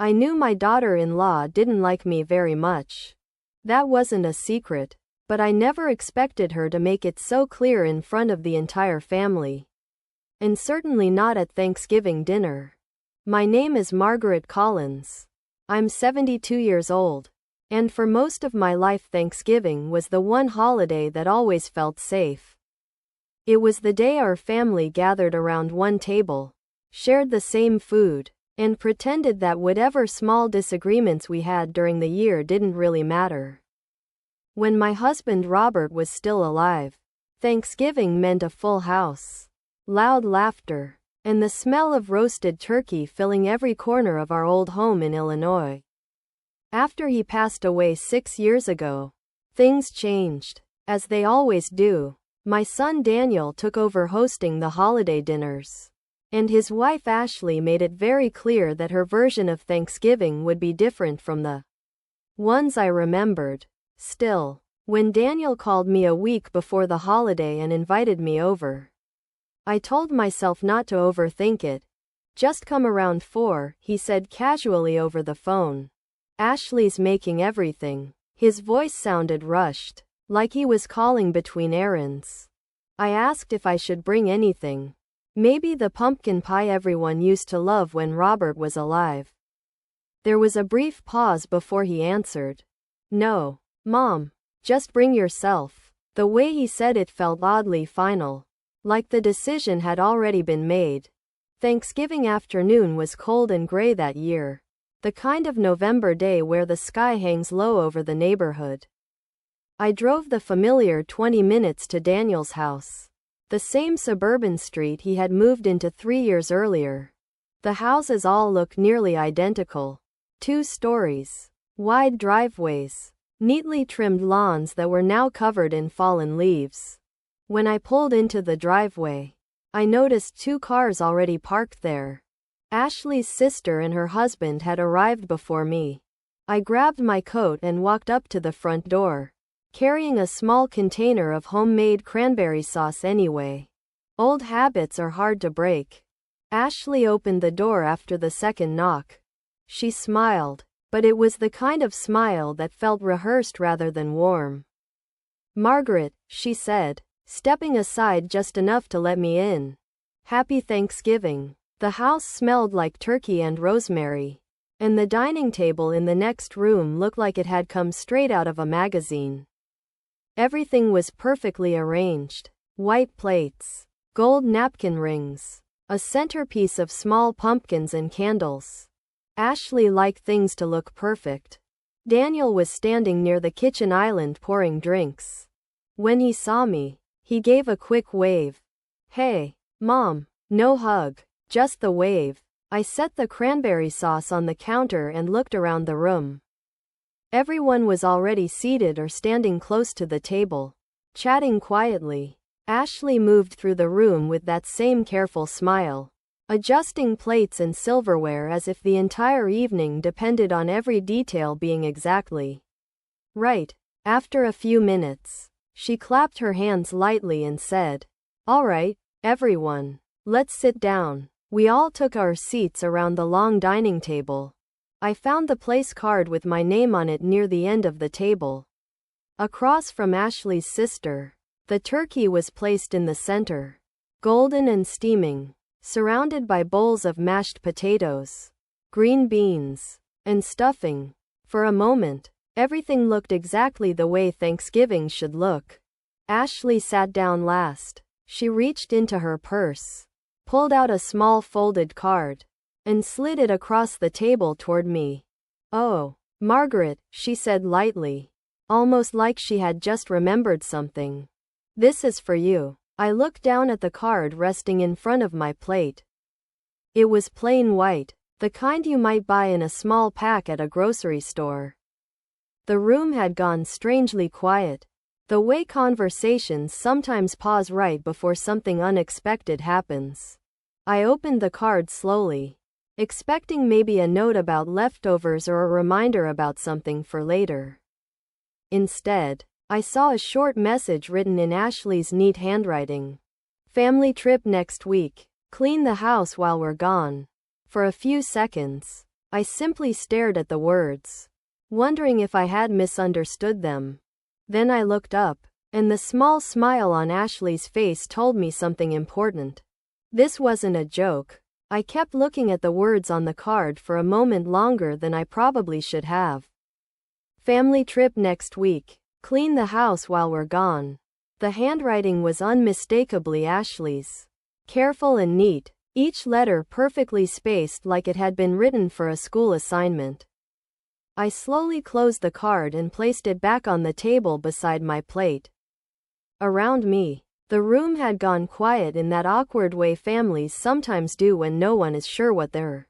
I knew my daughter-in-law didn't like me very much. That wasn't a secret, but I never expected her to make it so clear in front of the entire family. And certainly not at Thanksgiving dinner. My name is Margaret Collins. I'm 72 years old. And for most of my life Thanksgiving was the one holiday that always felt safe. It was the day our family gathered around one table, shared the same food, and pretended that whatever small disagreements we had during the year didn't really matter. When my husband Robert was still alive, Thanksgiving meant a full house, loud laughter, and the smell of roasted turkey filling every corner of our old home in Illinois. After he passed away 6 years ago, things changed, as they always do. My son Daniel took over hosting the holiday dinners, and his wife Ashley made it very clear that her version of Thanksgiving would be different from the ones I remembered. Still, when Daniel called me a week before the holiday and invited me over, I told myself not to overthink it. Just come around 4, he said casually over the phone. Ashley's making everything. His voice sounded rushed, like he was calling between errands. I asked if I should bring anything. Maybe the pumpkin pie everyone used to love when Robert was alive. There was a brief pause before he answered. No, Mom, just bring yourself. The way he said it felt oddly final, like the decision had already been made. Thanksgiving afternoon was cold and gray that year. The kind of November day where the sky hangs low over the neighborhood. I drove the familiar 20 minutes to Daniel's house. The same suburban street he had moved into 3 years earlier. The houses all look nearly identical. 2 stories, wide driveways, neatly trimmed lawns that were now covered in fallen leaves. When I pulled into the driveway, I noticed 2 cars already parked there. Ashley's sister and her husband had arrived before me. I grabbed my coat and walked up to the front door, carrying a small container of homemade cranberry sauce anyway. Old habits are hard to break. Ashley opened the door after the second knock. She smiled, but it was the kind of smile that felt rehearsed rather than warm. Margaret, she said, stepping aside just enough to let me in. Happy Thanksgiving. The house smelled like turkey and rosemary, and the dining table in the next room looked like it had come straight out of a magazine. Everything was perfectly arranged. White plates, gold napkin rings, a centerpiece of small pumpkins and candles. Ashley liked things to look perfect. Daniel was standing near the kitchen island pouring drinks. When he saw me, he gave a quick wave. Hey, Mom. No hug. Just the wave. I set the cranberry sauce on the counter and looked around the room. Everyone was already seated or standing close to the table, chatting quietly. Ashley moved through the room with that same careful smile, adjusting plates and silverware as if the entire evening depended on every detail being exactly right. After a few minutes, she clapped her hands lightly and said, "All right, everyone, let's sit down." We all took our seats around the long dining table. I found the place card with my name on it near the end of the table. Across from Ashley's sister, the turkey was placed in the center, golden and steaming, surrounded by bowls of mashed potatoes, green beans, and stuffing. For a moment, everything looked exactly the way Thanksgiving should look. Ashley sat down last. She reached into her purse, pulled out a small folded card, and slid it across the table toward me. "Oh, Margaret," she said lightly, almost like she had just remembered something. "This is for you." I looked down at the card resting in front of my plate. It was plain white, the kind you might buy in a small pack at a grocery store. The room had gone strangely quiet, the way conversations sometimes pause right before something unexpected happens. I opened the card slowly, expecting maybe a note about leftovers or a reminder about something for later. Instead, I saw a short message written in Ashley's neat handwriting. "Family trip next week. Clean the house while we're gone." For a few seconds, I simply stared at the words, wondering if I had misunderstood them. Then I looked up, and the small smile on Ashley's face told me something important. This wasn't a joke. I kept looking at the words on the card for a moment longer than I probably should have. Family trip next week. Clean the house while we're gone. The handwriting was unmistakably Ashley's. Careful and neat, each letter perfectly spaced like it had been written for a school assignment. I slowly closed the card and placed it back on the table beside my plate. Around me, the room had gone quiet in that awkward way families sometimes do when no one is sure what they're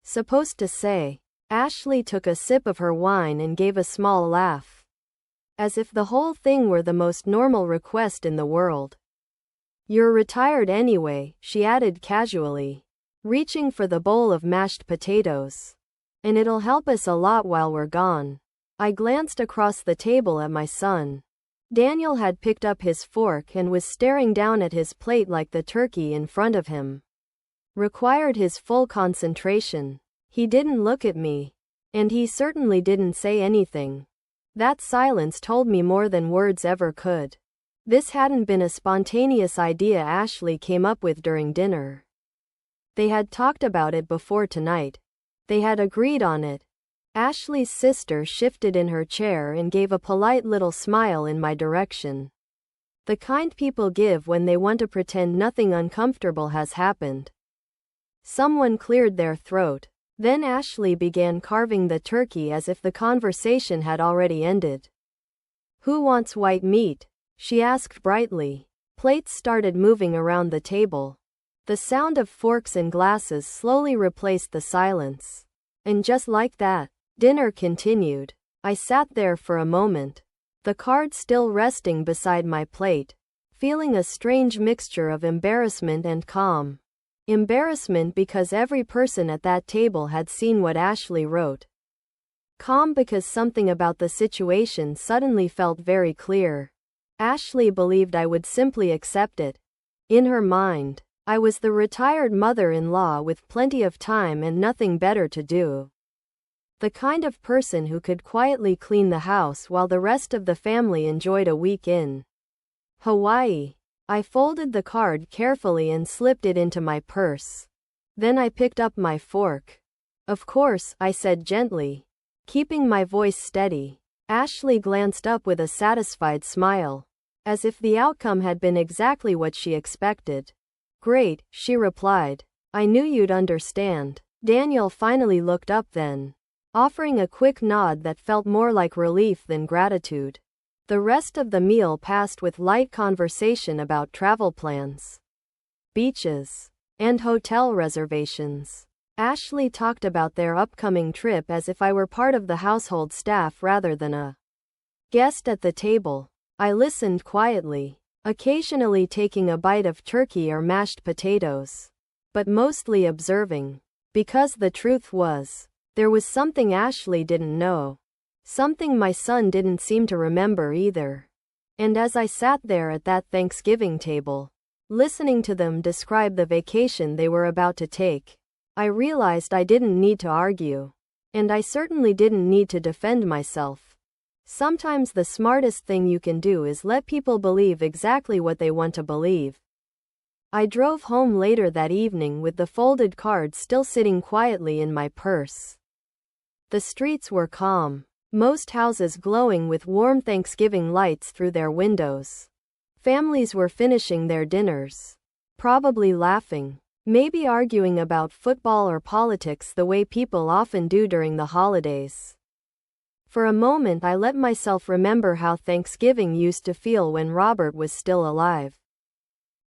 supposed to say. Ashley took a sip of her wine and gave a small laugh, as if the whole thing were the most normal request in the world. "You're retired anyway," she added casually, reaching for the bowl of mashed potatoes. "And it'll help us a lot while we're gone." I glanced across the table at my son. Daniel had picked up his fork and was staring down at his plate like the turkey in front of him required his full concentration. He didn't look at me, and he certainly didn't say anything. That silence told me more than words ever could. This hadn't been a spontaneous idea Ashley came up with during dinner. They had talked about it before tonight. They had agreed on it. Ashley's sister shifted in her chair and gave a polite little smile in my direction. The kind people give when they want to pretend nothing uncomfortable has happened. Someone cleared their throat. Then Ashley began carving the turkey as if the conversation had already ended. "Who wants white meat?" she asked brightly. Plates started moving around the table. The sound of forks and glasses slowly replaced the silence. And just like that, dinner continued. I sat there for a moment, the card still resting beside my plate, feeling a strange mixture of embarrassment and calm. Embarrassment because every person at that table had seen what Ashley wrote. Calm because something about the situation suddenly felt very clear. Ashley believed I would simply accept it. In her mind, I was the retired mother-in-law with plenty of time and nothing better to do. The kind of person who could quietly clean the house while the rest of the family enjoyed a week in Hawaii. I folded the card carefully and slipped it into my purse. Then I picked up my fork. "Of course," I said gently, keeping my voice steady. Ashley glanced up with a satisfied smile, as if the outcome had been exactly what she expected. "Great," she replied. "I knew you'd understand." Daniel finally looked up then, offering a quick nod that felt more like relief than gratitude. The rest of the meal passed with light conversation about travel plans, beaches, and hotel reservations. Ashley talked about their upcoming trip as if I were part of the household staff rather than a guest at the table. I listened quietly, occasionally taking a bite of turkey or mashed potatoes, but mostly observing. Because the truth was, there was something Ashley didn't know. Something my son didn't seem to remember either. And as I sat there at that Thanksgiving table, listening to them describe the vacation they were about to take, I realized I didn't need to argue. And I certainly didn't need to defend myself. Sometimes the smartest thing you can do is let people believe exactly what they want to believe. I drove home later that evening with the folded card still sitting quietly in my purse. The streets were calm, most houses glowing with warm Thanksgiving lights through their windows. Families were finishing their dinners, probably laughing, maybe arguing about football or politics the way people often do during the holidays. For a moment I let myself remember how Thanksgiving used to feel when Robert was still alive.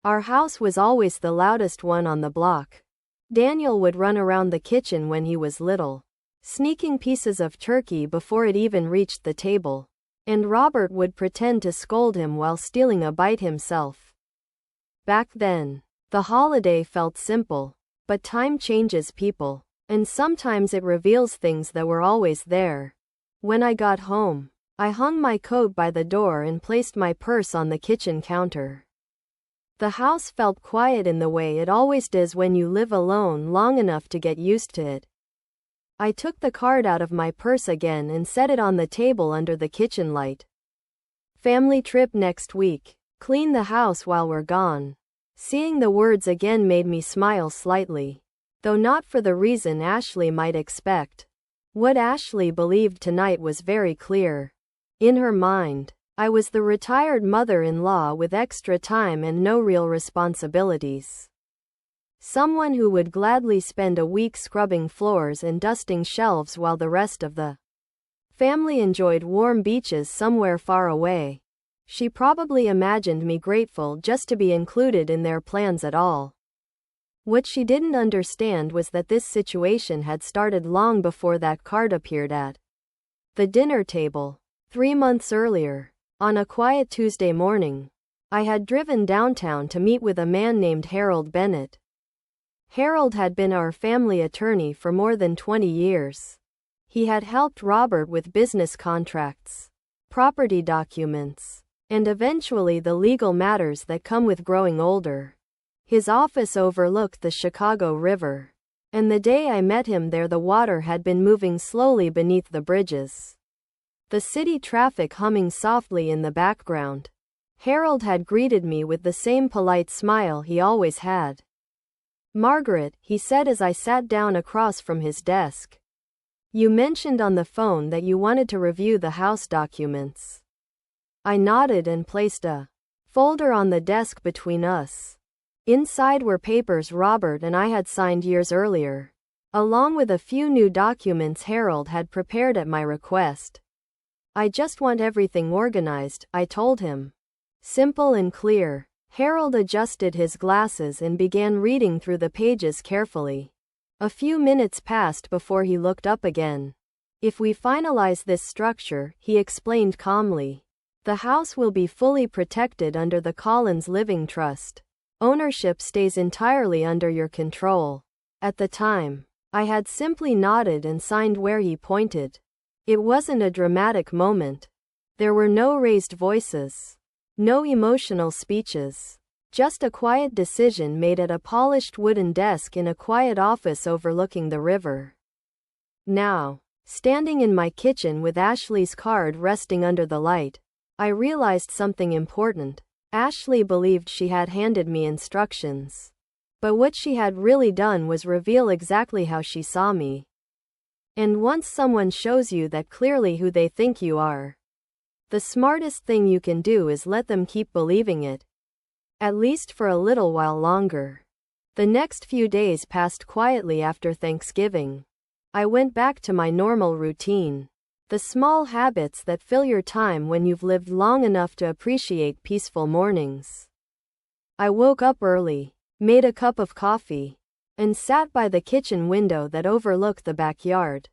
Our house was always the loudest one on the block. Daniel would run around the kitchen when he was little, sneaking pieces of turkey before it even reached the table, and Robert would pretend to scold him while stealing a bite himself. Back then, the holiday felt simple, but time changes people, and sometimes it reveals things that were always there. When I got home, I hung my coat by the door and placed my purse on the kitchen counter. The house felt quiet in the way it always does when you live alone long enough to get used to it. I took the card out of my purse again and set it on the table under the kitchen light. Family trip next week. Clean the house while we're gone. Seeing the words again made me smile slightly, though not for the reason Ashley might expect. What Ashley believed tonight was very clear. In her mind, I was the retired mother-in-law with extra time and no real responsibilities. Someone who would gladly spend a week scrubbing floors and dusting shelves while the rest of the family enjoyed warm beaches somewhere far away. She probably imagined me grateful just to be included in their plans at all. What she didn't understand was that this situation had started long before that card appeared at the dinner table. 3 months earlier, on a quiet Tuesday morning, I had driven downtown to meet with a man named Harold Bennett. Harold had been our family attorney for more than 20 years. He had helped Robert with business contracts, property documents, and eventually the legal matters that come with growing older. His office overlooked the Chicago River, and the day I met him there the water had been moving slowly beneath the bridges, the city traffic humming softly in the background. Harold had greeted me with the same polite smile he always had. "Margaret," he said as I sat down across from his desk. "You mentioned on the phone that you wanted to review the house documents." I nodded and placed a folder on the desk between us. Inside were papers Robert and I had signed years earlier, along with a few new documents Harold had prepared at my request. "I just want everything organized," I told him. Simple and clear. Harold adjusted his glasses and began reading through the pages carefully. A few minutes passed before he looked up again. "If we finalize this structure," he explained calmly, "the house will be fully protected under the Collins Living Trust. Ownership stays entirely under your control." At the time, I had simply nodded and signed where he pointed. It wasn't a dramatic moment. There were no raised voices, no emotional speeches. Just a quiet decision made at a polished wooden desk in a quiet office overlooking the river. Now, standing in my kitchen with Ashley's card resting under the light, I realized something important. Ashley believed she had handed me instructions, but what she had really done was reveal exactly how she saw me. And once someone shows you that clearly who they think you are, the smartest thing you can do is let them keep believing it, at least for a little while longer. The next few days passed quietly after Thanksgiving. I went back to my normal routine. The small habits that fill your time when you've lived long enough to appreciate peaceful mornings. I woke up early, made a cup of coffee, and sat by the kitchen window that overlooked the backyard.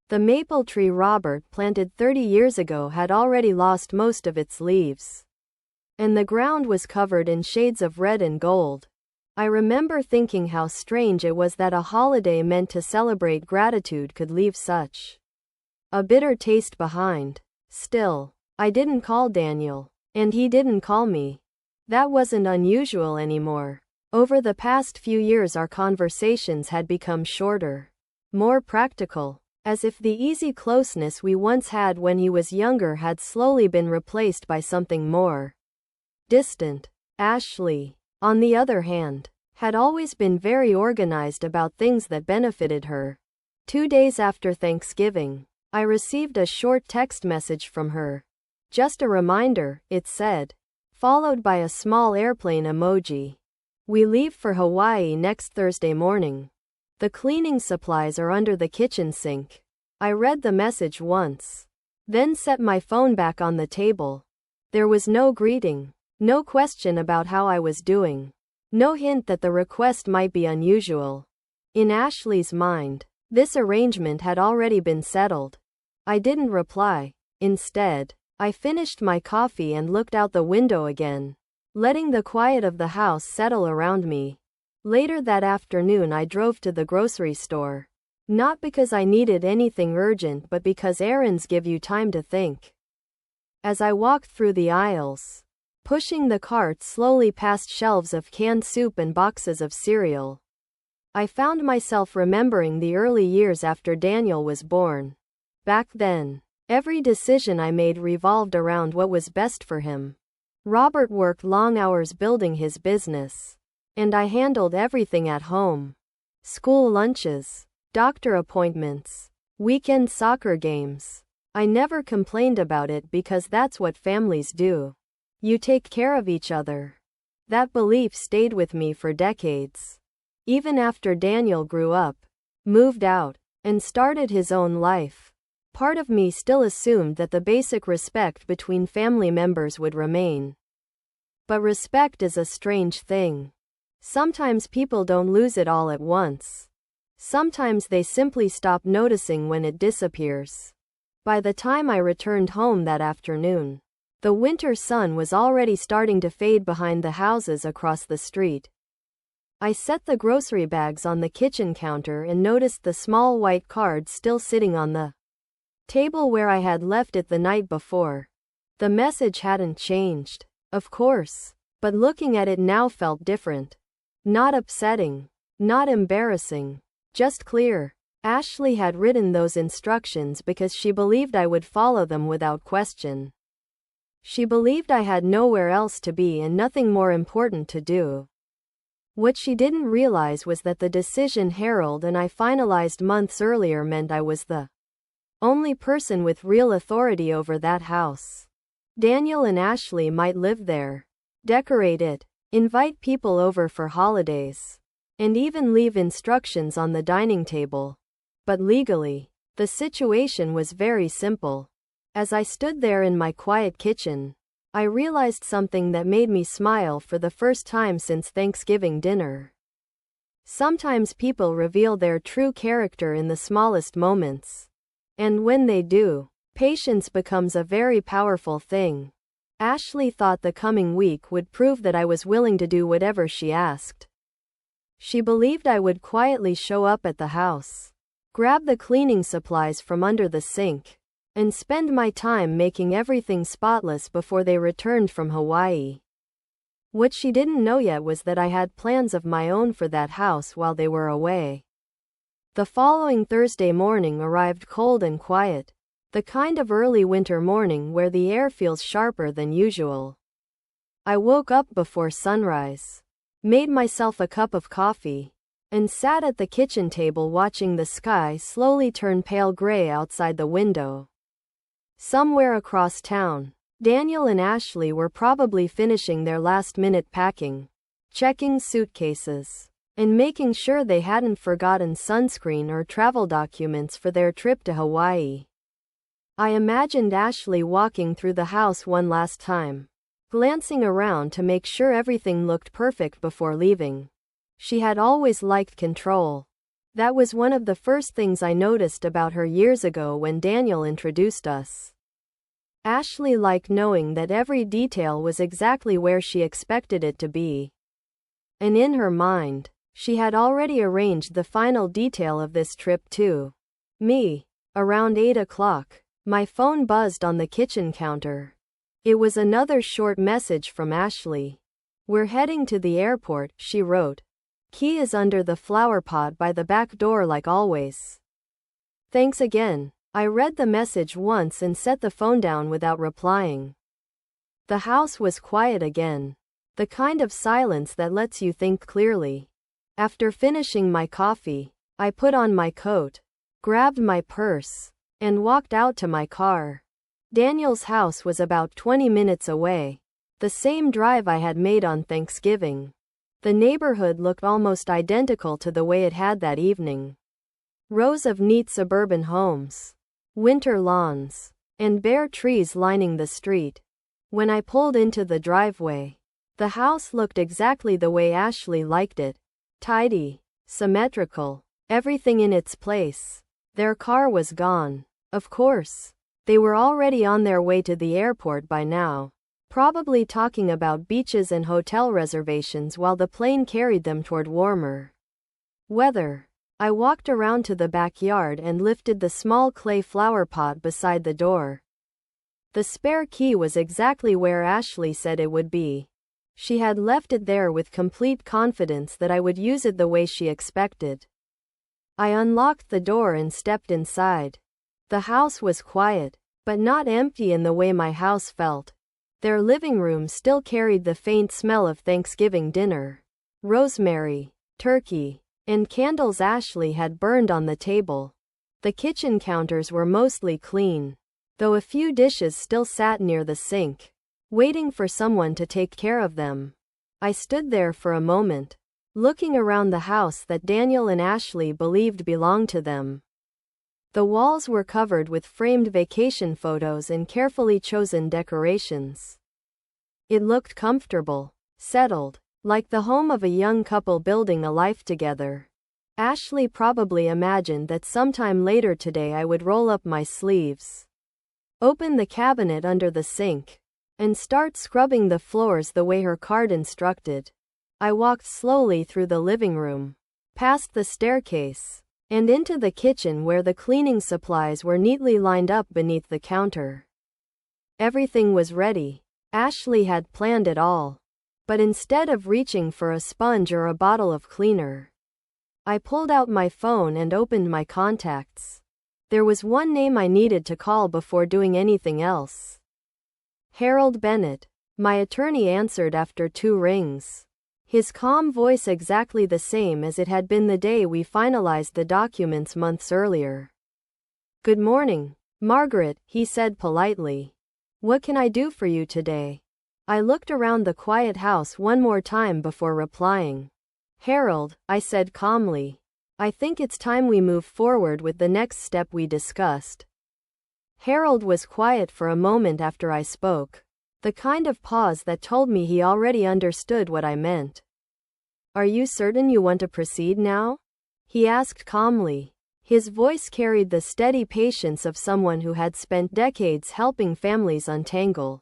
The maple tree Robert planted 30 years ago had already lost most of its leaves, and the ground was covered in shades of red and gold. I remember thinking how strange it was that a holiday meant to celebrate gratitude could leave such a bitter taste behind. Still, I didn't call Daniel, and he didn't call me. That wasn't unusual anymore. Over the past few years our conversations had become shorter, more practical, as if the easy closeness we once had when he was younger had slowly been replaced by something more distant. Ashley, on the other hand, had always been very organized about things that benefited her. 2 days after Thanksgiving, I received a short text message from her. Just a reminder, it said, followed by a small airplane emoji. "We leave for Hawaii next Thursday morning. The cleaning supplies are under the kitchen sink." I read the message once, then set my phone back on the table. There was no greeting, no question about how I was doing, no hint that the request might be unusual. In Ashley's mind, this arrangement had already been settled. I didn't reply. Instead, I finished my coffee and looked out the window again, letting the quiet of the house settle around me. Later that afternoon I drove to the grocery store. Not because I needed anything urgent but because errands give you time to think. As I walked through the aisles, pushing the cart slowly past shelves of canned soup and boxes of cereal, I found myself remembering the early years after Daniel was born. Back then, every decision I made revolved around what was best for him. Robert worked long hours building his business, and I handled everything at home. School lunches, doctor appointments, weekend soccer games. I never complained about it because that's what families do. You take care of each other. That belief stayed with me for decades. Even after Daniel grew up, moved out, and started his own life, part of me still assumed that the basic respect between family members would remain. But respect is a strange thing. Sometimes people don't lose it all at once. Sometimes they simply stop noticing when it disappears. By the time I returned home that afternoon, the winter sun was already starting to fade behind the houses across the street. I set the grocery bags on the kitchen counter and noticed the small white card still sitting on the table where I had left it the night before. The message hadn't changed, of course, but looking at it now felt different. Not upsetting, not embarrassing, just clear. Ashley had written those instructions because she believed I would follow them without question. She believed I had nowhere else to be and nothing more important to do. What she didn't realize was that the decision Harold and I finalized months earlier meant I was the only person with real authority over that house. Daniel and Ashley might live there, decorate it, invite people over for holidays, and even leave instructions on the dining table. But legally, the situation was very simple. As I stood there in my quiet kitchen, I realized something that made me smile for the first time since Thanksgiving dinner. Sometimes people reveal their true character in the smallest moments. And when they do, patience becomes a very powerful thing. Ashley thought the coming week would prove that I was willing to do whatever she asked. She believed I would quietly show up at the house, grab the cleaning supplies from under the sink, and spend my time making everything spotless before they returned from Hawaii. What she didn't know yet was that I had plans of my own for that house while they were away. The following Thursday morning arrived cold and quiet, the kind of early winter morning where the air feels sharper than usual. I woke up before sunrise, made myself a cup of coffee, and sat at the kitchen table watching the sky slowly turn pale gray outside the window. Somewhere across town, Daniel and Ashley were probably finishing their last-minute packing, checking suitcases, and making sure they hadn't forgotten sunscreen or travel documents for their trip to Hawaii. I imagined Ashley walking through the house one last time, glancing around to make sure everything looked perfect before leaving. She had always liked control. That was one of the first things I noticed about her years ago when Daniel introduced us. Ashley liked knowing that every detail was exactly where she expected it to be. And in her mind, she had already arranged the final detail of this trip too. Me. Around 8 o'clock, my phone buzzed on the kitchen counter. It was another short message from Ashley. "We're heading to the airport," she wrote. "Key is under the flower pot by the back door like always." Thanks again. I read the message once and set the phone down without replying. The house was quiet again. The kind of silence that lets you think clearly. After finishing my coffee, I put on my coat, grabbed my purse, and walked out to my car. Daniel's house was about 20 minutes away, the same drive I had made on Thanksgiving. The neighborhood looked almost identical to the way it had that evening. Rows of neat suburban homes, winter lawns, and bare trees lining the street. When I pulled into the driveway, the house looked exactly the way Ashley liked it. Tidy, symmetrical, everything in its place. Their car was gone. Of course, they were already on their way to the airport by now, probably talking about beaches and hotel reservations while the plane carried them toward warmer weather. I walked around to the backyard and lifted the small clay flower pot beside the door. The spare key was exactly where Ashley said it would be. She had left it there with complete confidence that I would use it the way she expected. I unlocked the door and stepped inside. The house was quiet, but not empty in the way my house felt. Their living room still carried the faint smell of Thanksgiving dinner. Rosemary, turkey, and candles Ashley had burned on the table. The kitchen counters were mostly clean, though a few dishes still sat near the sink, waiting for someone to take care of them. I stood there for a moment, looking around the house that Daniel and Ashley believed belonged to them. The walls were covered with framed vacation photos and carefully chosen decorations. It looked comfortable, settled, like the home of a young couple building a life together. Ashley probably imagined that sometime later today I would roll up my sleeves, open the cabinet under the sink, and start scrubbing the floors the way her card instructed. I walked slowly through the living room, past the staircase, and into the kitchen where the cleaning supplies were neatly lined up beneath the counter. Everything was ready. Ashley had planned it all. But instead of reaching for a sponge or a bottle of cleaner, I pulled out my phone and opened my contacts. There was one name I needed to call before doing anything else. Harold Bennett. My attorney answered after 2 rings. His calm voice exactly the same as it had been the day we finalized the documents months earlier. "Good morning, Margaret," he said politely. "What can I do for you today?" I looked around the quiet house one more time before replying. "Harold," I said calmly, "I think it's time we move forward with the next step we discussed." Harold was quiet for a moment after I spoke. The kind of pause that told me he already understood what I meant. "Are you certain you want to proceed now?" he asked calmly. His voice carried the steady patience of someone who had spent decades helping families untangle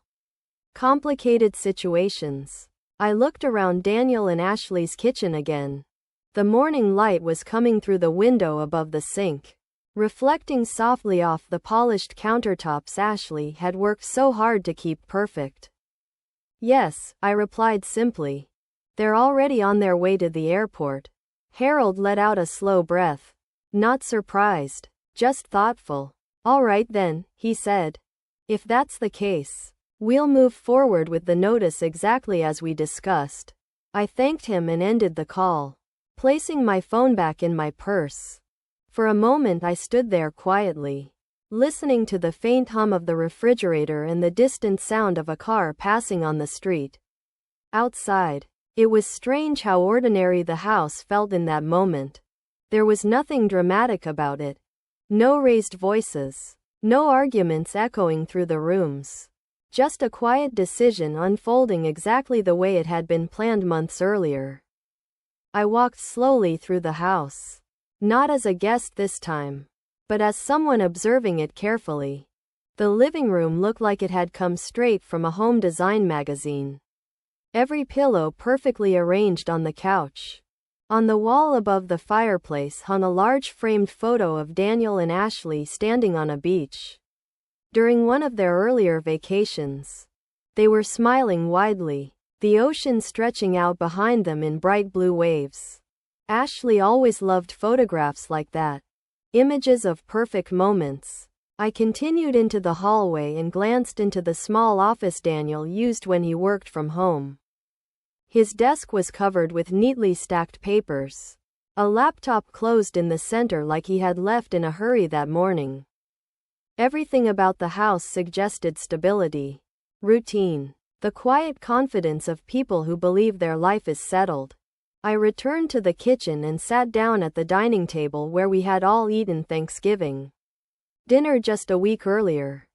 complicated situations. I looked around Daniel and Ashley's kitchen again. The morning light was coming through the window above the sink, reflecting softly off the polished countertops Ashley had worked so hard to keep perfect. "Yes," I replied simply. "They're already on their way to the airport." Harold let out a slow breath. Not surprised, just thoughtful. "All right then," he said. "If that's the case, we'll move forward with the notice exactly as we discussed." I thanked him and ended the call, placing my phone back in my purse. For a moment I stood there quietly, listening to the faint hum of the refrigerator and the distant sound of a car passing on the street. Outside, it was strange how ordinary the house felt in that moment. There was nothing dramatic about it. No raised voices, no arguments echoing through the rooms. Just a quiet decision unfolding exactly the way it had been planned months earlier. I walked slowly through the house. Not as a guest this time, but as someone observing it carefully. The living room looked like it had come straight from a home design magazine. Every pillow perfectly arranged on the couch. On the wall above the fireplace hung a large framed photo of Daniel and Ashley standing on a beach during one of their earlier vacations. They were smiling widely, the ocean stretching out behind them in bright blue waves. Ashley always loved photographs like that, images of perfect moments. I continued into the hallway and glanced into the small office Daniel used when he worked from home. His desk was covered with neatly stacked papers. A laptop closed in the center like he had left in a hurry that morning. Everything about the house suggested stability, routine, the quiet confidence of people who believe their life is settled. I returned to the kitchen and sat down at the dining table where we had all eaten Thanksgiving dinner just a week earlier.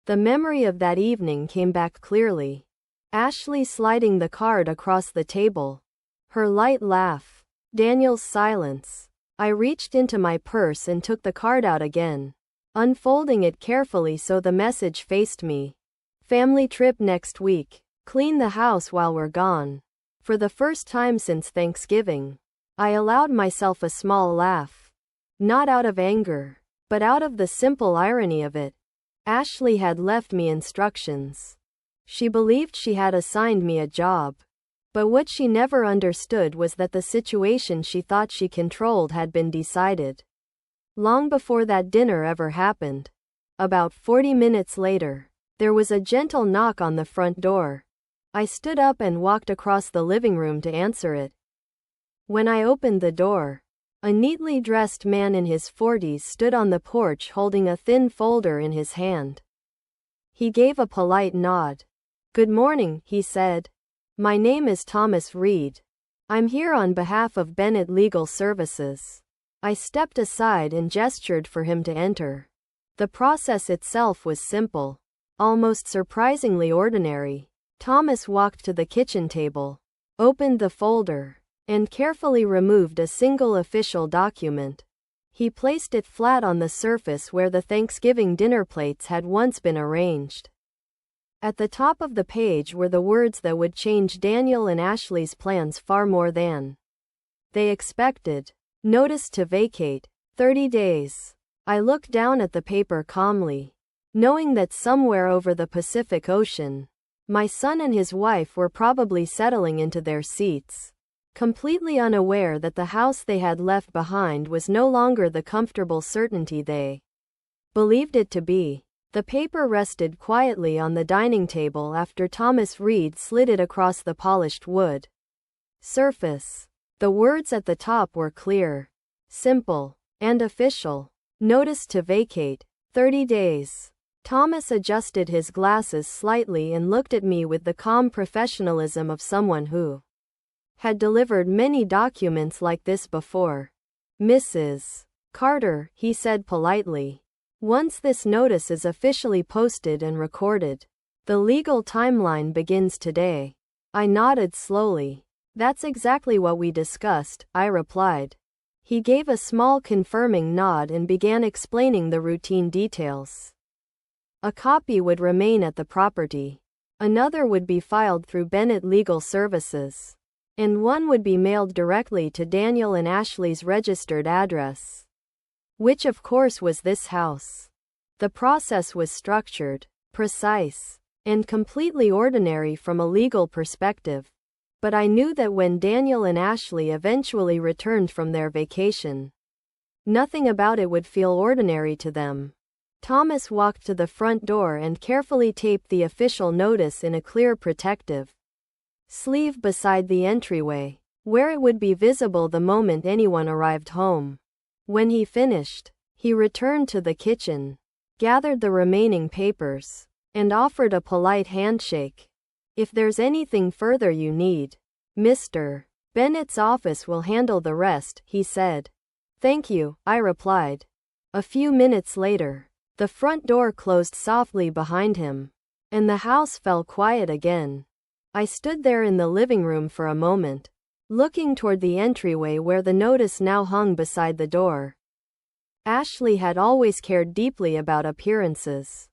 The memory of that evening came back clearly. Ashley sliding the card across the table, her light laugh, Daniel's silence. I reached into my purse and took the card out again, unfolding it carefully so the message faced me. "Family trip next week. Clean the house while we're gone." For the first time since Thanksgiving, I allowed myself a small laugh. Not out of anger, but out of the simple irony of it. Ashley had left me instructions. She believed she had assigned me a job. But what she never understood was that the situation she thought she controlled had been decided long before that dinner ever happened. About 40 minutes later, there was a gentle knock on the front door. I stood up and walked across the living room to answer it. When I opened the door, a neatly dressed man in his 40s stood on the porch holding a thin folder in his hand. He gave a polite nod. "Good morning," he said. "My name is Thomas Reed. I'm here on behalf of Bennett Legal Services." I stepped aside and gestured for him to enter. The process itself was simple, almost surprisingly ordinary. Thomas walked to the kitchen table, opened the folder, and carefully removed a single official document. He placed it flat on the surface where the Thanksgiving dinner plates had once been arranged. At the top of the page were the words that would change Daniel and Ashley's plans far more than they expected. Notice to vacate. 30 days. I looked down at the paper calmly, knowing that somewhere over the Pacific Ocean, my son and his wife were probably settling into their seats, completely unaware that the house they had left behind was no longer the comfortable certainty they believed it to be. The paper rested quietly on the dining table after Thomas Reed slid it across the polished wood surface. The words at the top were clear, simple, and official. Notice to vacate. 30 days. Thomas adjusted his glasses slightly and looked at me with the calm professionalism of someone who had delivered many documents like this before. "Mrs. Carter," he said politely, "once this notice is officially posted and recorded, the legal timeline begins today." I nodded slowly. "That's exactly what we discussed," I replied. He gave a small confirming nod and began explaining the routine details. A copy would remain at the property. Another would be filed through Bennett Legal Services. And one would be mailed directly to Daniel and Ashley's registered address, which of course was this house. The process was structured, precise, and completely ordinary from a legal perspective. But I knew that when Daniel and Ashley eventually returned from their vacation, nothing about it would feel ordinary to them. Thomas walked to the front door and carefully taped the official notice in a clear protective sleeve beside the entryway, where it would be visible the moment anyone arrived home. When he finished, he returned to the kitchen, gathered the remaining papers, and offered a polite handshake. "If there's anything further you need, Mr. Bennett's office will handle the rest," he said. "Thank you," I replied. A few minutes later, the front door closed softly behind him, and the house fell quiet again. I stood there in the living room for a moment, looking toward the entryway where the notice now hung beside the door. Ashley had always cared deeply about appearances.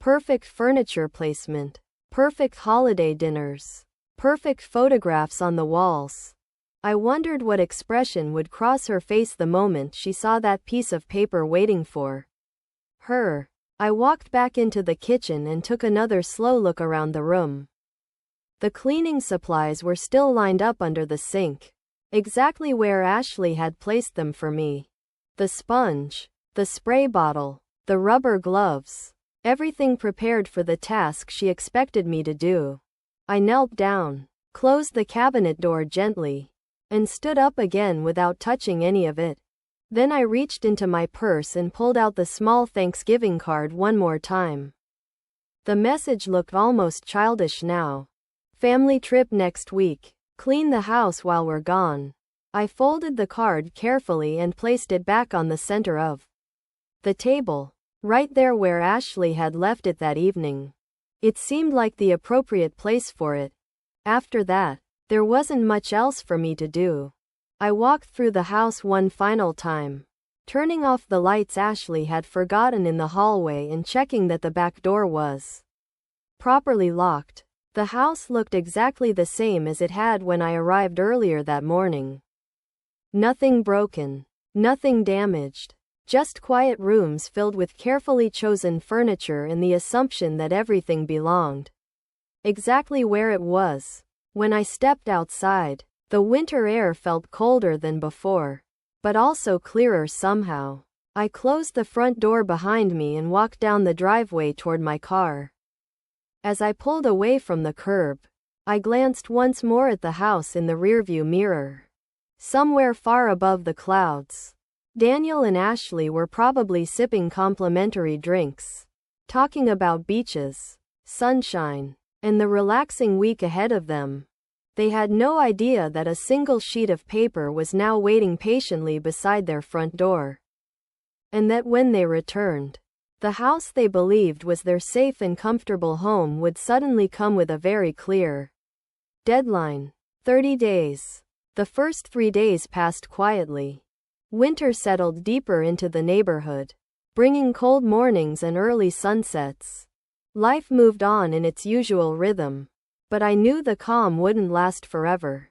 Perfect furniture placement, perfect holiday dinners, perfect photographs on the walls. I wondered what expression would cross her face the moment she saw that piece of paper waiting for her. I walked back into the kitchen and took another slow look around the room. The cleaning supplies were still lined up under the sink, exactly where Ashley had placed them for me. The sponge, the spray bottle, the rubber gloves, everything prepared for the task she expected me to do. I knelt down, closed the cabinet door gently, and stood up again without touching any of it. Then I reached into my purse and pulled out the small Thanksgiving card one more time. The message looked almost childish now. "Family trip next week. Clean the house while we're gone." I folded the card carefully and placed it back on the center of the table, right there where Ashley had left it that evening. It seemed like the appropriate place for it. After that, there wasn't much else for me to do. I walked through the house one final time, turning off the lights Ashley had forgotten in the hallway and checking that the back door was properly locked. The house looked exactly the same as it had when I arrived earlier that morning. Nothing broken, nothing damaged, just quiet rooms filled with carefully chosen furniture and the assumption that everything belonged exactly where it was. When I stepped outside, the winter air felt colder than before, but also clearer somehow. I closed the front door behind me and walked down the driveway toward my car. As I pulled away from the curb, I glanced once more at the house in the rearview mirror. Somewhere far above the clouds, Daniel and Ashley were probably sipping complimentary drinks, talking about beaches, sunshine, and the relaxing week ahead of them. They had no idea that a single sheet of paper was now waiting patiently beside their front door. And that when they returned, the house they believed was their safe and comfortable home would suddenly come with a very clear deadline. 30 days. The first 3 days passed quietly. Winter settled deeper into the neighborhood, bringing cold mornings and early sunsets. Life moved on in its usual rhythm, but I knew the calm wouldn't last forever.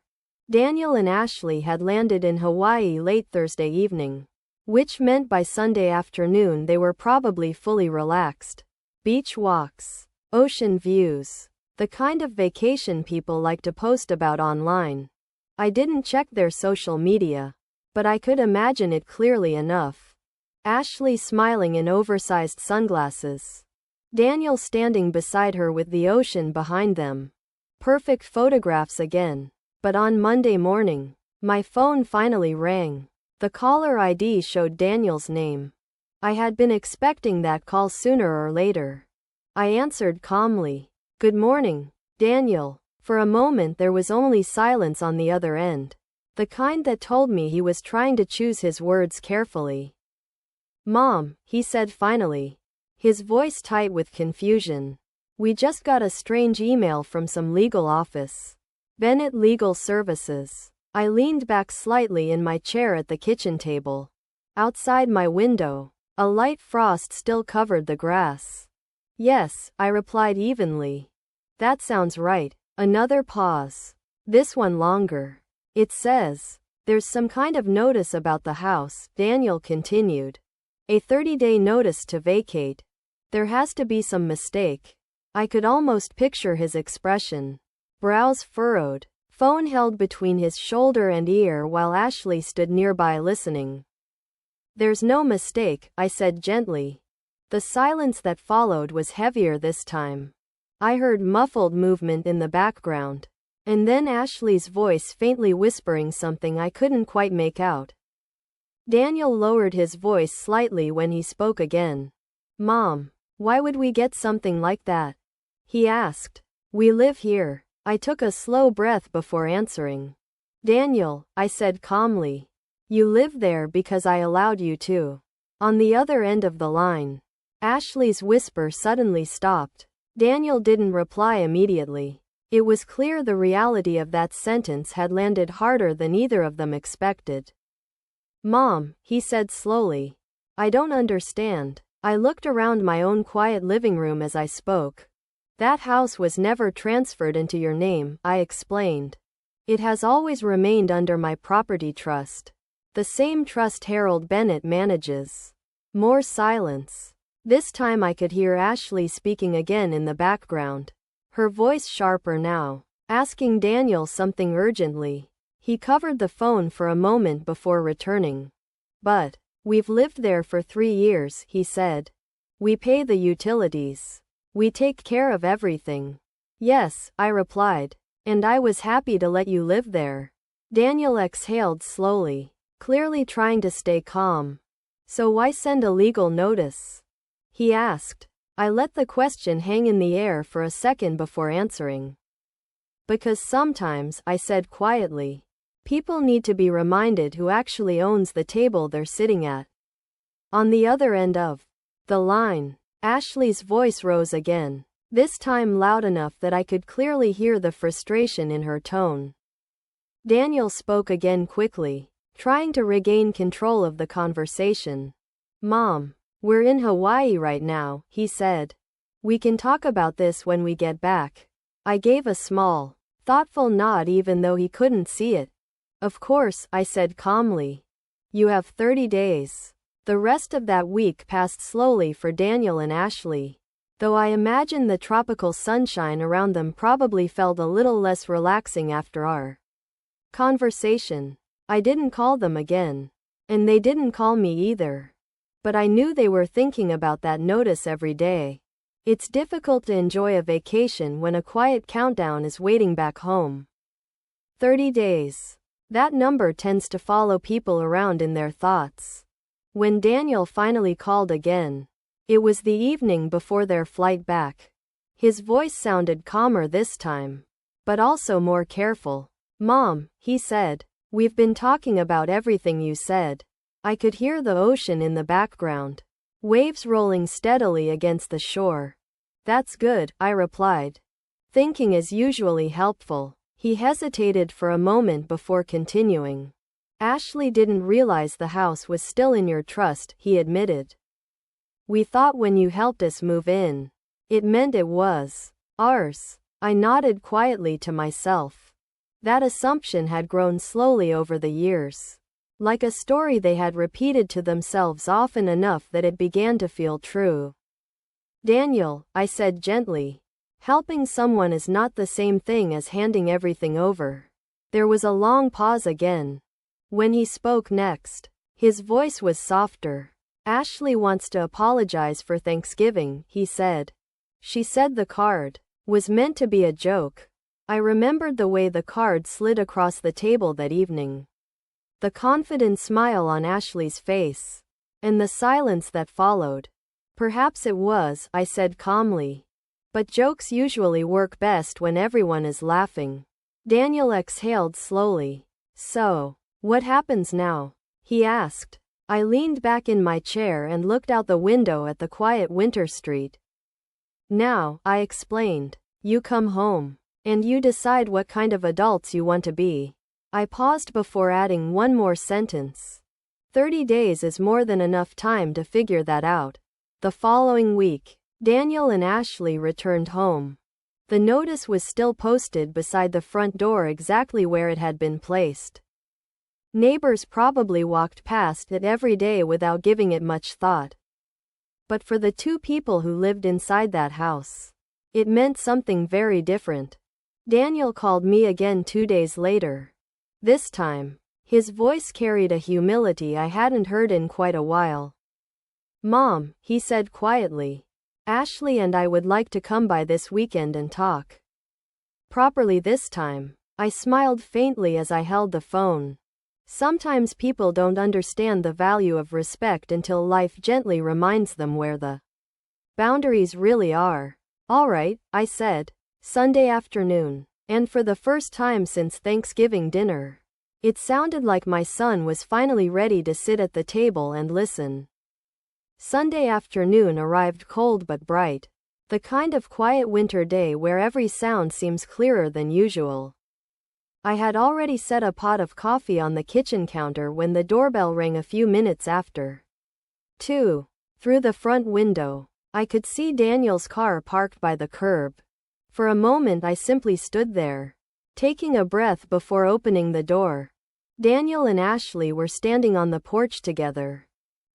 Daniel and Ashley had landed in Hawaii late Thursday evening, which meant by Sunday afternoon they were probably fully relaxed. Beach walks, ocean views, the kind of vacation people like to post about online. I didn't check their social media, but I could imagine it clearly enough. Ashley smiling in oversized sunglasses. Daniel standing beside her with the ocean behind them. Perfect photographs again. But on Monday morning, my phone finally rang. The caller ID showed Daniel's name. I had been expecting that call sooner or later. I answered calmly. "Good morning, Daniel." For a moment there was only silence on the other end, the kind that told me he was trying to choose his words carefully. "Mom," he said finally, his voice tight with confusion. "We just got a strange email from some legal office. Bennett Legal Services." I leaned back slightly in my chair at the kitchen table. Outside my window, a light frost still covered the grass. "Yes," I replied evenly. "That sounds right." Another pause. This one longer. "It says there's some kind of notice about the house," Daniel continued. "A 30-day notice to vacate. There has to be some mistake." I could almost picture his expression. Brows furrowed, phone held between his shoulder and ear while Ashley stood nearby listening. "There's no mistake," I said gently. The silence that followed was heavier this time. I heard muffled movement in the background, and then Ashley's voice faintly whispering something I couldn't quite make out. Daniel lowered his voice slightly when he spoke again. "Mom, why would we get something like that?" he asked. "We live here." I took a slow breath before answering. "Daniel," I said calmly, "you live there because I allowed you to." On the other end of the line, Ashley's whisper suddenly stopped. Daniel didn't reply immediately. It was clear the reality of that sentence had landed harder than either of them expected. "Mom," he said slowly, "I don't understand." I looked around my own quiet living room as I spoke. "That house was never transferred into your name," I explained. "It has always remained under my property trust. The same trust Harold Bennett manages." More silence. This time I could hear Ashley speaking again in the background, her voice sharper now, asking Daniel something urgently. He covered the phone for a moment before returning. "But we've lived there for 3 years," he said. "We pay the utilities. We take care of everything." "Yes," I replied. "And I was happy to let you live there." Daniel exhaled slowly, clearly trying to stay calm. "So why send a legal notice?" he asked. I let the question hang in the air for a second before answering. "Because sometimes," I said quietly, "people need to be reminded who actually owns the table they're sitting at." On the other end of the line, Ashley's voice rose again, this time loud enough that I could clearly hear the frustration in her tone. Daniel spoke again quickly, trying to regain control of the conversation. "Mom, we're in Hawaii right now," he said. "We can talk about this when we get back." I gave a small, thoughtful nod even though he couldn't see it. "Of course," I said calmly. "You have 30 days. The rest of that week passed slowly for Daniel and Ashley. though I imagine the tropical sunshine around them probably felt a little less relaxing after our conversation. I didn't call them again. And they didn't call me either. But I knew they were thinking about that notice every day. It's difficult to enjoy a vacation when a quiet countdown is waiting back home. 30 days. That number tends to follow people around in their thoughts. When Daniel finally called again, it was the evening before their flight back. His voice sounded calmer this time, but also more careful. "Mom," he said, "we've been talking about everything you said." I could hear the ocean in the background, waves rolling steadily against the shore. "That's good," I replied. Thinking is usually helpful. He hesitated for a moment before continuing. "Ashley didn't realize the house was still in your trust," he admitted. "We thought when you helped us move in, it meant it was ours." I nodded quietly to myself. That assumption had grown slowly over the years, like a story they had repeated to themselves often enough that it began to feel true. "Daniel," I said gently, "helping someone is not the same thing as handing everything over." There was a long pause again. When he spoke next, his voice was softer. "Ashley wants to apologize for Thanksgiving," he said. "She said the card was meant to be a joke." I remembered the way the card slid across the table that evening. The confident smile on Ashley's face. And the silence that followed. "Perhaps it was," I said calmly. "But jokes usually work best when everyone is laughing." Daniel exhaled slowly. "So, what happens now?" he asked. I leaned back in my chair and looked out the window at the quiet winter street. "Now," I explained, "you come home. And you decide what kind of adults you want to be." I paused before adding one more sentence. 30 days is more than enough time to figure that out. The following week, Daniel and Ashley returned home. The notice was still posted beside the front door exactly where it had been placed. Neighbors probably walked past it every day without giving it much thought. But for the two people who lived inside that house, it meant something very different. Daniel called me again 2 days later. This time, his voice carried a humility I hadn't heard in quite a while. "Mom," he said quietly, "Ashley and I would like to come by this weekend and talk properly this time." I smiled faintly as I held the phone. Sometimes people don't understand the value of respect until life gently reminds them where the boundaries really are. "All right," I said. Sunday afternoon. And for the first time since Thanksgiving dinner, it sounded like my son was finally ready to sit at the table and listen. Sunday afternoon arrived cold but bright. The kind of quiet winter day where every sound seems clearer than usual. I had already set a pot of coffee on the kitchen counter when the doorbell rang a few minutes after 2. Through the front window, I could see Daniel's car parked by the curb. For a moment I simply stood there, taking a breath before opening the door. Daniel and Ashley were standing on the porch together.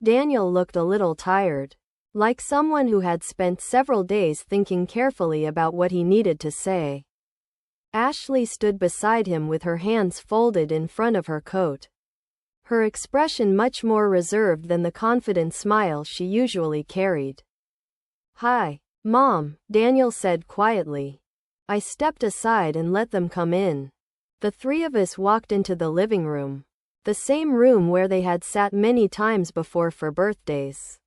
Daniel looked a little tired, like someone who had spent several days thinking carefully about what he needed to say. Ashley stood beside him with her hands folded in front of her coat, her expression much more reserved than the confident smile she usually carried. "Hi, Mom," Daniel said quietly. I stepped aside and let them come in. The three of us walked into the living room, the same room where they had sat many times before for birthdays,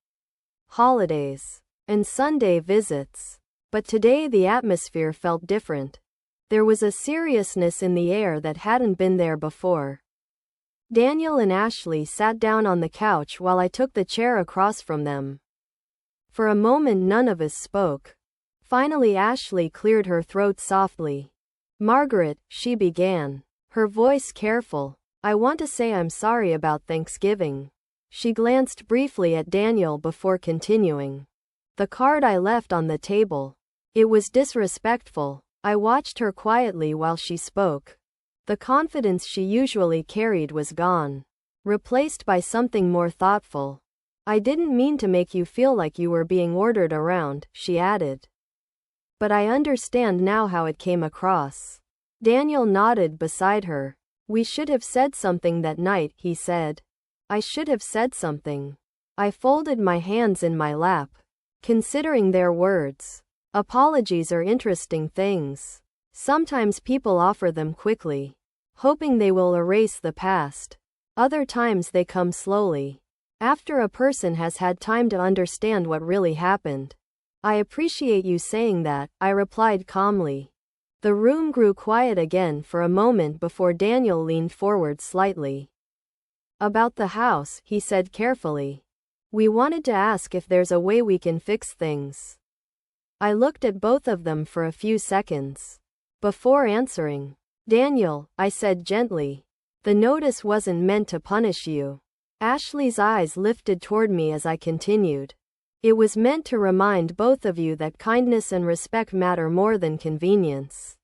holidays, and Sunday visits. But today the atmosphere felt different. There was a seriousness in the air that hadn't been there before. Daniel and Ashley sat down on the couch while I took the chair across from them. For a moment none of us spoke. Finally Ashley cleared her throat softly. "Margaret," she began, her voice careful, "I want to say I'm sorry about Thanksgiving." She glanced briefly at Daniel before continuing. "The card I left on the table. It was disrespectful." I watched her quietly while she spoke. The confidence she usually carried was gone, replaced by something more thoughtful. I didn't mean to make you feel like you were being ordered around, she added. But I understand now how it came across. Daniel nodded beside her. We should have said something that night, he said. I should have said something. I folded my hands in my lap, considering their words. Apologies are interesting things. Sometimes people offer them quickly, hoping they will erase the past. Other times they come slowly, after a person has had time to understand what really happened. I appreciate you saying that, I replied calmly. The room grew quiet again for a moment before Daniel leaned forward slightly. About the house, he said carefully. We wanted to ask if there's a way we can fix things. I looked at both of them for a few seconds before answering. Daniel, I said gently, the notice wasn't meant to punish you. Ashley's eyes lifted toward me as I continued. It was meant to remind both of you that kindness and respect matter more than convenience.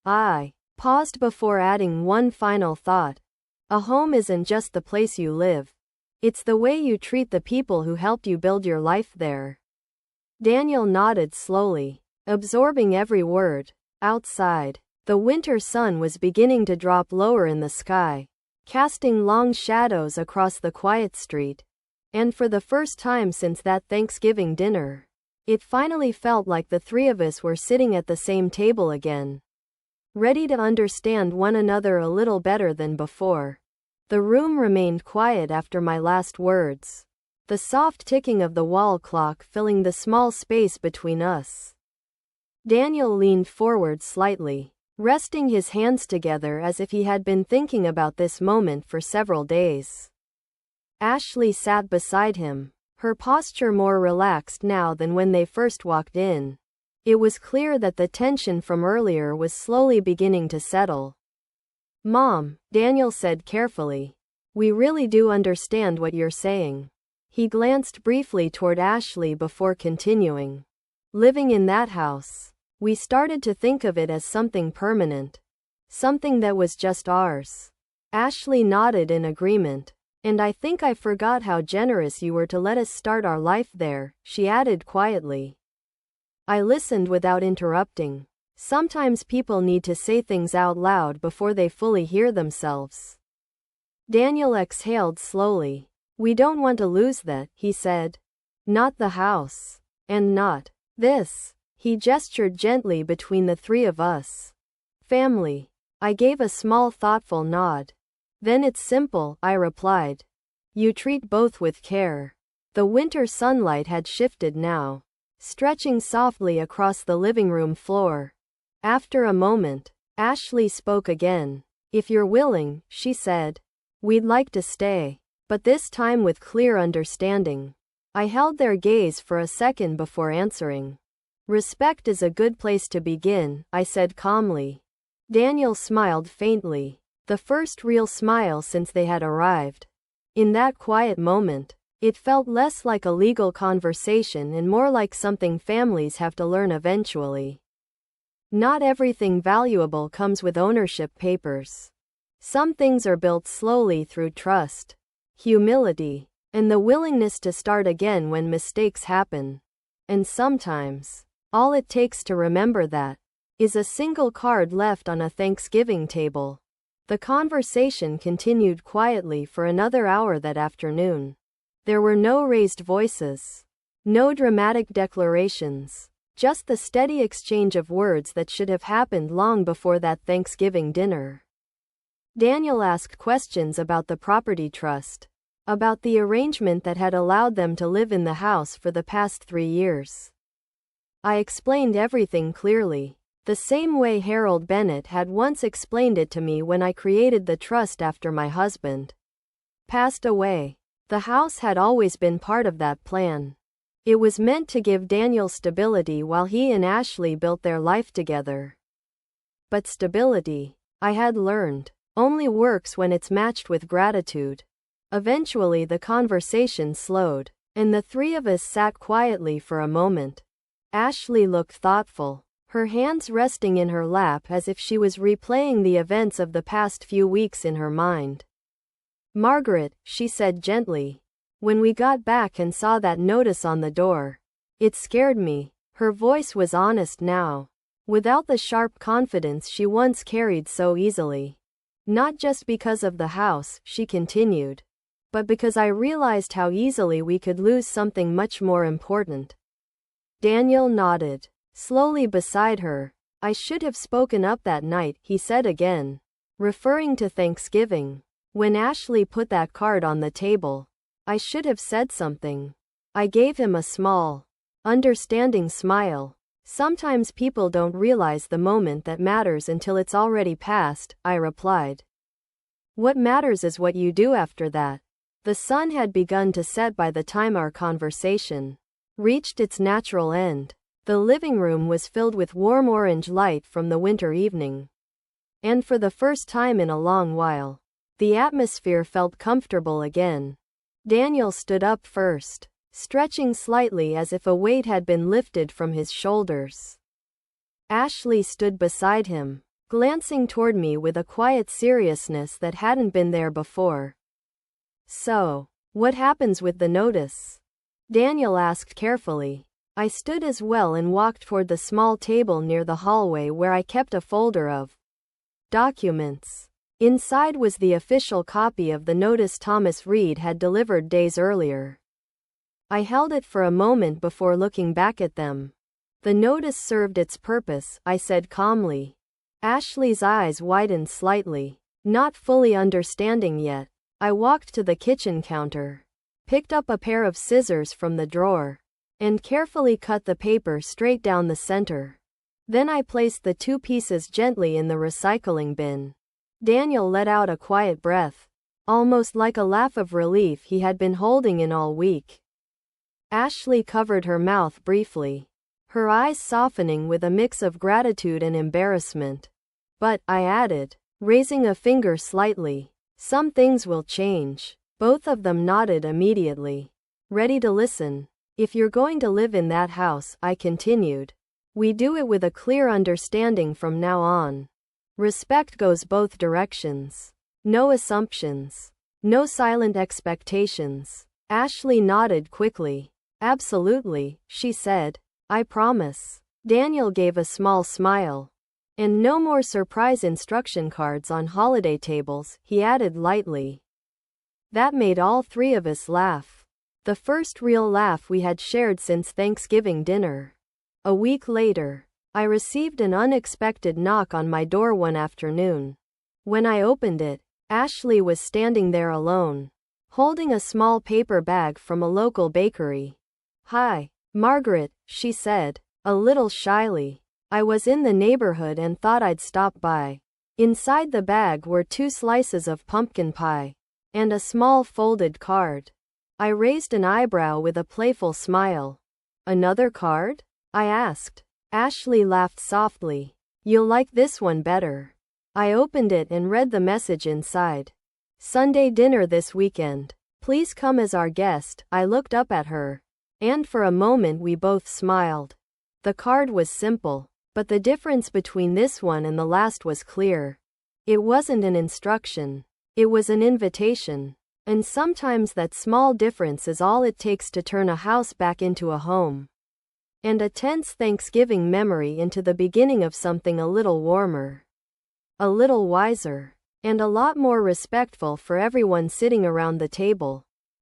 I paused before adding one final thought. A home isn't just the place you live. It's the way you treat the people who helped you build your life there. Daniel nodded slowly, absorbing every word. Outside, the winter sun was beginning to drop lower in the sky, casting long shadows across the quiet street. And for the first time since that Thanksgiving dinner, it finally felt like the three of us were sitting at the same table again, ready to understand one another a little better than before. The room remained quiet after my last words, the soft ticking of the wall clock filling the small space between us. Daniel leaned forward slightly, resting his hands together as if he had been thinking about this moment for several days. Ashley sat beside him, her posture more relaxed now than when they first walked in. It was clear that the tension from earlier was slowly beginning to settle. Mom, Daniel said carefully, we really do understand what you're saying. He glanced briefly toward Ashley before continuing. Living in that house, we started to think of it as something permanent, something that was just ours. Ashley nodded in agreement. And I think I forgot how generous you were to let us start our life there, she added quietly. I listened without interrupting. Sometimes people need to say things out loud before they fully hear themselves. Daniel exhaled slowly. We don't want to lose that, he said. Not the house. And not this. He gestured gently between the three of us. Family. I gave a small thoughtful nod. Then it's simple, I replied. You treat both with care. The winter sunlight had shifted now, stretching softly across the living room floor. After a moment, Ashley spoke again. If you're willing, she said. We'd like to stay. But this time with clear understanding. I held their gaze for a second before answering. Respect is a good place to begin, I said calmly. Daniel smiled faintly. The first real smile since they had arrived. In that quiet moment, it felt less like a legal conversation and more like something families have to learn eventually. Not everything valuable comes with ownership papers. Some things are built slowly through trust, humility, and the willingness to start again when mistakes happen. And sometimes, all it takes to remember that is a single card left on a Thanksgiving table. The conversation continued quietly for another hour that afternoon. There were no raised voices, no dramatic declarations, just the steady exchange of words that should have happened long before that Thanksgiving dinner. Daniel asked questions about the property trust, about the arrangement that had allowed them to live in the house for the past 3 years. I explained everything clearly. The same way Harold Bennett had once explained it to me when I created the trust after my husband passed away. The house had always been part of that plan. It was meant to give Daniel stability while he and Ashley built their life together. But stability, I had learned, only works when it's matched with gratitude. Eventually the conversation slowed, and the three of us sat quietly for a moment. Ashley looked thoughtful, her hands resting in her lap as if she was replaying the events of the past few weeks in her mind. Margaret, she said gently, when we got back and saw that notice on the door. It scared me." Her voice was honest now, without the sharp confidence she once carried so easily. "Not just because of the house," she continued, "but because I realized how easily we could lose something much more important." Daniel nodded slowly beside her. "I should have spoken up that night," he said again, referring to Thanksgiving. "When Ashley put that card on the table, I should have said something." I gave him a small, understanding smile. "Sometimes people don't realize the moment that matters until it's already passed," I replied. "What matters is what you do after that." The sun had begun to set by the time our conversation reached its natural end. The living room was filled with warm orange light from the winter evening. And for the first time in a long while, the atmosphere felt comfortable again. Daniel stood up first, stretching slightly as if a weight had been lifted from his shoulders. Ashley stood beside him, glancing toward me with a quiet seriousness that hadn't been there before. "So, what happens with the notice?" Daniel asked carefully. I stood as well and walked toward the small table near the hallway where I kept a folder of documents. Inside was the official copy of the notice Thomas Reed had delivered days earlier. I held it for a moment before looking back at them. "The notice served its purpose," I said calmly. Ashley's eyes widened slightly, not fully understanding yet. I walked to the kitchen counter, picked up a pair of scissors from the drawer, and carefully cut the paper straight down the center. Then I placed the two pieces gently in the recycling bin. Daniel let out a quiet breath, almost like a laugh of relief he had been holding in all week. Ashley covered her mouth briefly, her eyes softening with a mix of gratitude and embarrassment. "But," I added, raising a finger slightly, "some things will change." Both of them nodded immediately, ready to listen. "If you're going to live in that house," I continued, "we do it with a clear understanding from now on. Respect goes both directions. No assumptions. No silent expectations." Ashley nodded quickly. "Absolutely," she said. "I promise." Daniel gave a small smile. "And no more surprise instruction cards on holiday tables," he added lightly. That made all three of us laugh. The first real laugh we had shared since Thanksgiving dinner. A week later, I received an unexpected knock on my door one afternoon. When I opened it, Ashley was standing there alone, holding a small paper bag from a local bakery. "Hi, Margaret," she said, a little shyly. "I was in the neighborhood and thought I'd stop by." Inside the bag were 2 slices of pumpkin pie and a small folded card. I raised an eyebrow with a playful smile. "Another card?" I asked. Ashley laughed softly. "You'll like this one better." I opened it and read the message inside. "Sunday dinner this weekend. Please come as our guest." I looked up at her, and for a moment we both smiled. The card was simple, but the difference between this one and the last was clear. It wasn't an instruction. It was an invitation. And sometimes that small difference is all it takes to turn a house back into a home. And a tense Thanksgiving memory into the beginning of something a little warmer, a little wiser, and a lot more respectful for everyone sitting around the table.